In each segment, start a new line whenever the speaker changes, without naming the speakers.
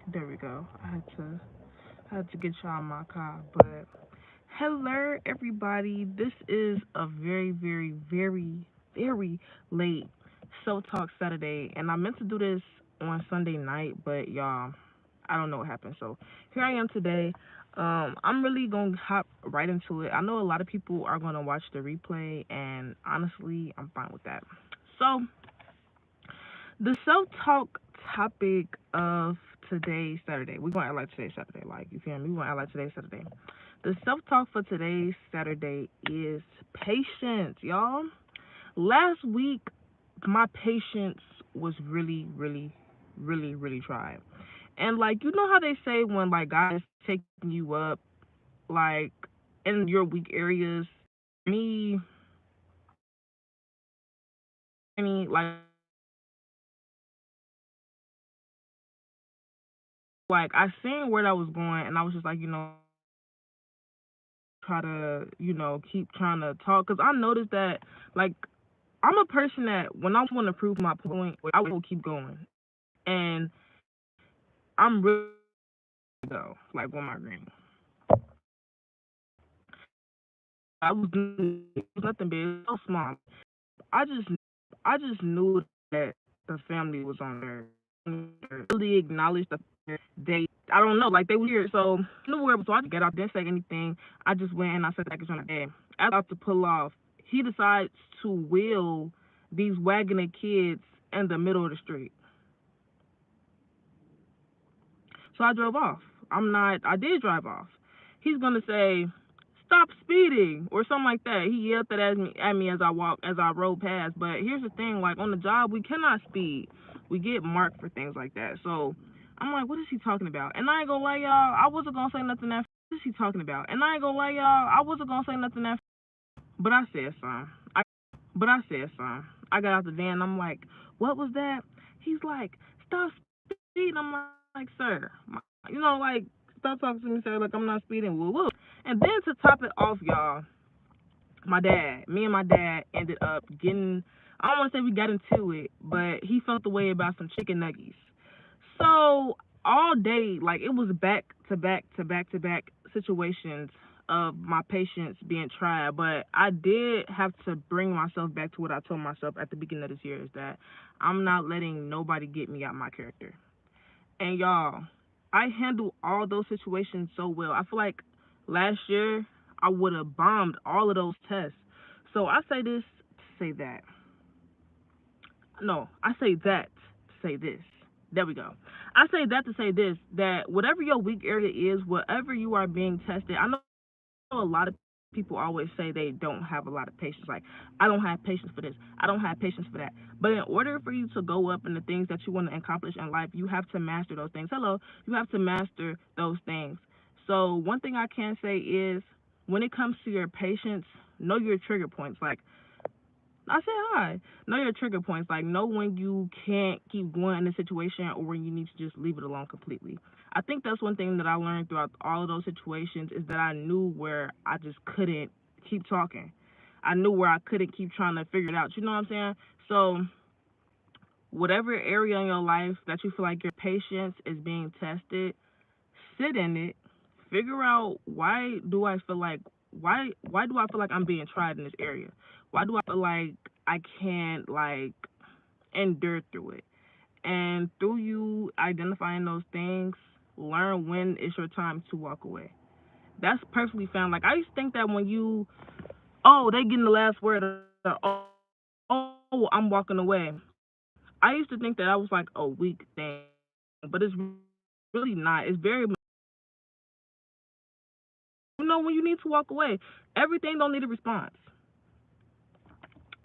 There we go. I had to get y'all my car, but hello everybody. This is a very late So Talk Saturday, and I meant to do this on Sunday night, but y'all, I don't know what happened. So here I am today. I'm really gonna hop right into it. I know a lot of people are gonna watch the replay, and honestly, I'm fine with that. So the self talk topic of today's Saturday. We're gonna act like today's Saturday, like you feel me? We're gonna act like today's Saturday. The self talk for today's Saturday is patience, y'all. Last week my patience was really tried. And like you know how they say when like God is taking you up like in your weak areas, me like I seen where that was going and I was just like, try to, keep trying to talk because I noticed that, like, I'm a person that when I want to prove my point, I will keep going. And I'm really though, like with my granny. I was it was nothing big, it was so small. I just I just knew that the family was on there. Really acknowledged the they I don't know, like they were here, so I knew where so I get out, didn't say anything. I just went and I said package on the day. As I was about to pull off, he decides to wheel these wagoner kids in the middle of the street. So I drove off. I did drive off. He's gonna say, stop speeding or something like that. He yelled that at me as I rode past. But here's the thing, like on the job we cannot speed. We get marked for things like that. So I'm like, what is he talking about? And I ain't gonna lie, y'all, I wasn't gonna say nothing that what is he talking about? And I ain't gonna lie, y'all, I wasn't gonna say nothing that but I said something. I got out the van. I'm like, what was that? He's like, stop speeding. I'm like, sir, like, stop talking to me, sir. Like, I'm not speeding. Woo woo. And then to top it off, y'all, me and my dad ended up getting. I don't want to say we got into it, but he felt the way about some chicken nuggets. So all day, like it was back to back to back to back situations of my patience being tried. But I did have to bring myself back to what I told myself at the beginning of this year is that I'm not letting nobody get me out my character. And y'all, I handled all those situations so well. I feel like last year I would have bombed all of those tests. So I say this to say that. No, I say that to say this. There we go. I say that to say this that whatever your weak area is, whatever you are being tested, I know a lot of people always say they don't have a lot of patience. Like, I don't have patience for this. I don't have patience for that. But in order for you to go up in the things that you want to accomplish in life, you have to master those things. Hello, you have to master those things. So one thing I can say is when it comes to your patience, know your trigger points. Like I said hi. Know your trigger points. Like know when you can't keep going in a situation or when you need to just leave it alone completely. I think that's one thing that I learned throughout all of those situations is that I knew where I just couldn't keep talking. I knew where I couldn't keep trying to figure it out. You know what I'm saying? So whatever area in your life that you feel like your patience is being tested, sit in it, figure out why do I feel like I'm being tried in this area? Why do I feel like I can't like endure through it? And through you identifying those things, learn when it's your time to walk away. That's perfectly found. Like I used to think that when you they getting the last word or I'm walking away. I used to think that that was like a weak thing, but it's really not. It's very you know when you need to walk away. Everything don't need a response.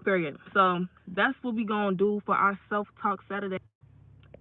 Period. So that's what we gonna do for our self talk Saturday.